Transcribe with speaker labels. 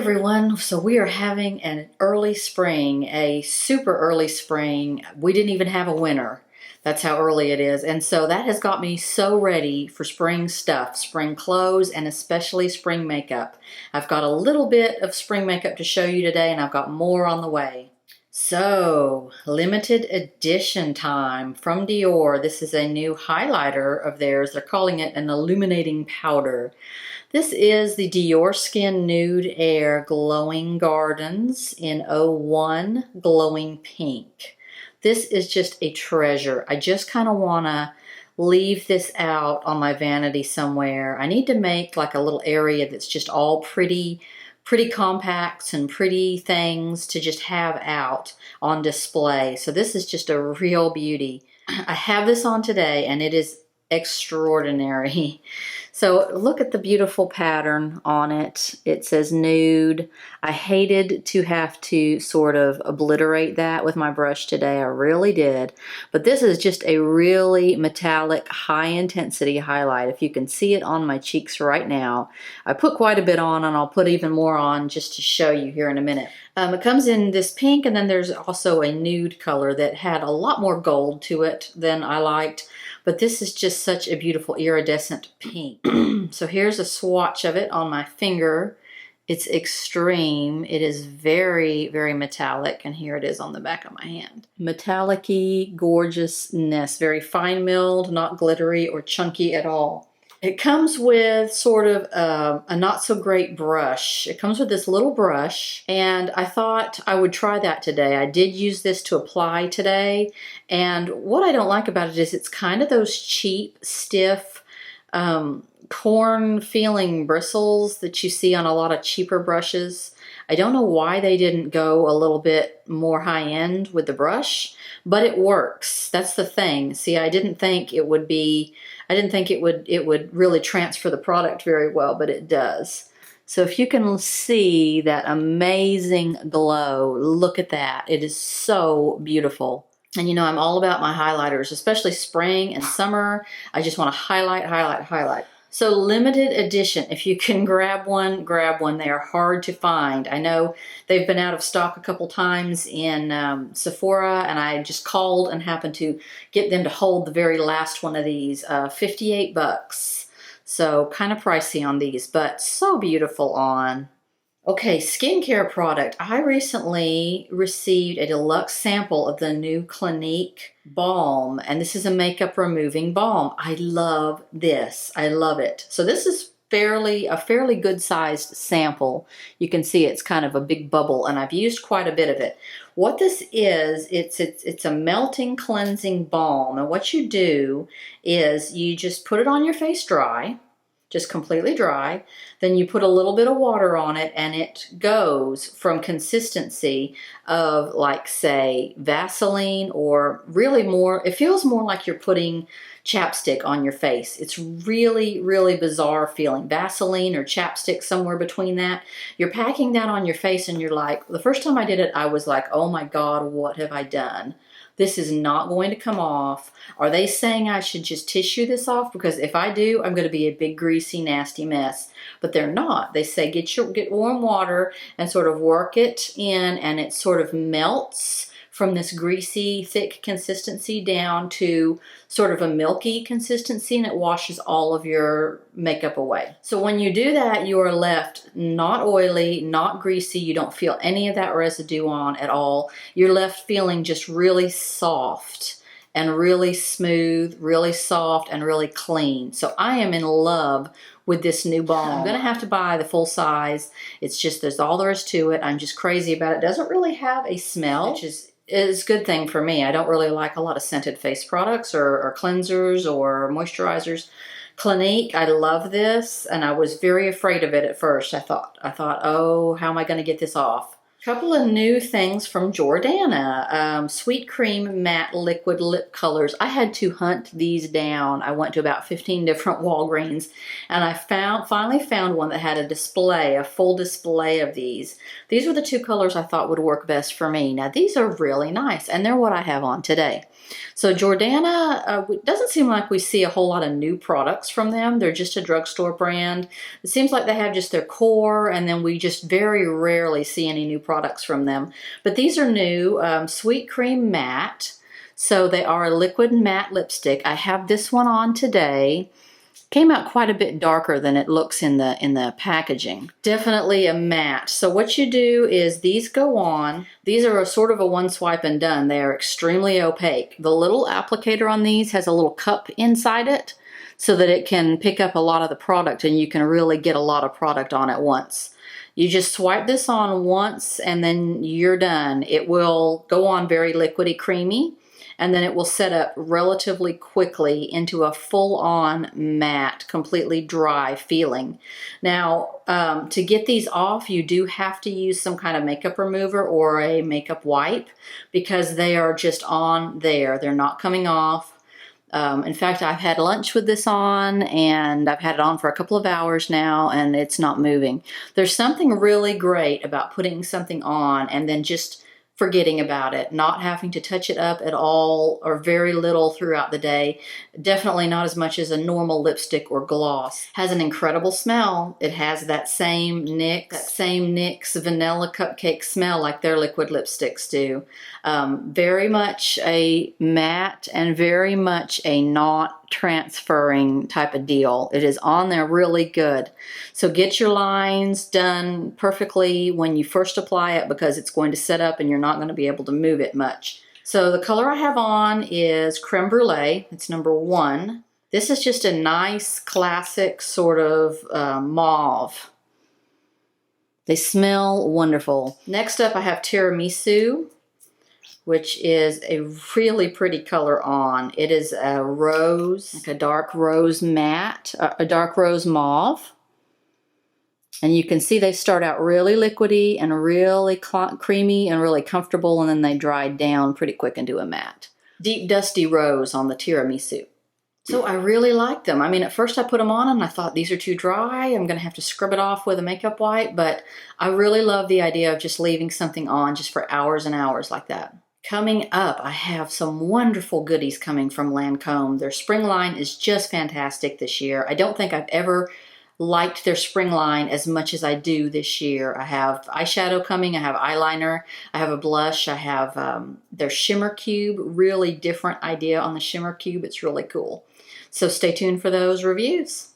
Speaker 1: everyone. So we are having an early spring, a super early spring. We didn't even have a winter. That's how early it is. And so that has got me so ready for spring stuff, spring clothes, and especially spring makeup. I've got a little bit of spring makeup to show you today, and I've got more on the way. So, limited edition time from Dior. This is a new highlighter of theirs. They're calling it an illuminating powder. This is the Dior Skin Nude Air Glowing Gardens in 01 Glowing Pink. This is just a treasure. I just kind of want to leave this out on my vanity somewhere. I need to make like a little area that's just all pretty compacts and pretty things to just have out on display. So this is just a real beauty. I have this on today and it is extraordinary. So look at the beautiful pattern on it. It says nude. I hated to have to sort of obliterate that with my brush today. I really did. But this is just a really metallic, high intensity highlight. If you can see it on my cheeks right now. I put quite a bit on and I'll put even more on just to show you here in a minute. It comes in this pink, and then there's also a nude color that had a lot more gold to it than I liked. But this is just such a beautiful iridescent pink. So here's a swatch of it on my finger. It's extreme. It is very, very metallic. And here it is on the back of my hand. Metallic-y gorgeousness. Very fine milled, not glittery or chunky at all. It comes with sort of a not so great brush. It comes with this little brush, and I thought I would try that today. I did use this to apply today, and what I don't like about it is it's kind of those cheap, stiff, corn feeling bristles that you see on a lot of cheaper brushes. I don't know why they didn't go a little bit more high-end with the brush, but it works. That's the thing. See, I didn't think it would really transfer the product very well, but it does. So if you can see that amazing glow, look at that. It is so beautiful. And you know, I'm all about my highlighters, especially spring and summer. I just want to highlight, highlight, highlight. So limited edition, if you can grab one, grab one. They are hard to find. I know they've been out of stock a couple times in Sephora, and I just called and happened to get them to hold the very last one of these. 58 bucks. So kind of pricey on these, but so beautiful on. Okay, skincare product. I recently received a deluxe sample of the new Clinique balm, and this is a makeup removing balm. I love this. I love it. So this is a fairly good sized sample. You can see it's kind of a big bubble, and I've used quite a bit of it. What this is, it's a melting cleansing balm, and what you do is you just put it on your face dry. Just completely dry. Then you put a little bit of water on it, and it goes from consistency of, like, say, Vaseline, or really more, it feels more like you're putting chapstick on your face. It's really, really bizarre feeling. Vaseline or chapstick, somewhere between that. You're packing that on your face, and you're like, the first time I did it, I was like, oh my God, what have I done? This is not going to come off. Are they saying I should just tissue this off? Because if I do, I'm going to be a big, greasy, nasty mess. But they're not. They say get warm water and sort of work it in, and it sort of melts from this greasy, thick consistency down to sort of a milky consistency, and it washes all of your makeup away. So when you do that, you are left not oily, not greasy. You don't feel any of that residue on at all. You're left feeling just really soft and really smooth, really soft, and really clean. So I am in love with this new balm. I'm gonna have to buy the full size. It's just, there's all there is to it. I'm just crazy about it. It doesn't really have a smell, which is a good thing for me. I don't really like a lot of scented face products or cleansers or moisturizers. Clinique, I love this, and I was very afraid of it at first. I thought, oh, how am I gonna get this off? Couple of new things from Jordana. Sweet Cream Matte Liquid Lip Colors. I had to hunt these down. I went to about 15 different Walgreens and I finally found one that had a full display of these. These were the two colors I thought would work best for me. Now these are really nice and they're what I have on today. So Jordana, it doesn't seem like we see a whole lot of new products from them. They're just a drugstore brand. It seems like they have just their core, and then we just very rarely see any new products from them. But these are new, Sweet Cream Matte. So they are a liquid matte lipstick. I have this one on today. Came out quite a bit darker than it looks in the packaging. Definitely a matte. So what you do is these go on. These are a sort of a one swipe and done. They are extremely opaque. The little applicator on these has a little cup inside it so that it can pick up a lot of the product and you can really get a lot of product on at once. You just swipe this on once and then you're done. It will go on very liquidy, creamy, and then it will set up relatively quickly into a full-on matte, completely dry feeling. Now, to get these off, you do have to use some kind of makeup remover or a makeup wipe because they are just on there. They're not coming off. In fact, I've had lunch with this on and I've had it on for a couple of hours now and it's not moving. There's something really great about putting something on and then just forgetting about it, not having to touch it up at all or very little throughout the day. Definitely not as much as a normal lipstick or gloss. Has an incredible smell. It has that same NYX vanilla cupcake smell like their liquid lipsticks do. Very much a matte and very much a not transferring type of deal. It is on there really good. So get your lines done perfectly when you first apply it because it's going to set up and you're not going to be able to move it much. So the color I have on is Creme Brulee. It's number 1. This is just a nice classic sort of mauve. They smell wonderful. Next up I have Tiramisu, which is a really pretty color on. It is a rose, like a dark rose matte, a dark rose mauve. And you can see they start out really liquidy and really creamy and really comfortable, and then they dry down pretty quick into a matte. Deep Dusty Rose on the Tiramisu. So I really like them. I mean, at first I put them on and I thought these are too dry. I'm gonna have to scrub it off with a makeup wipe, but I really love the idea of just leaving something on just for hours and hours like that. Coming up, I have some wonderful goodies coming from Lancome. Their spring line is just fantastic this year. I don't think I've ever liked their spring line as much as I do this year. I have eyeshadow coming, I have eyeliner, I have a blush, I have their Shimmer Cube, really different idea on the Shimmer Cube. It's really cool. So stay tuned for those reviews.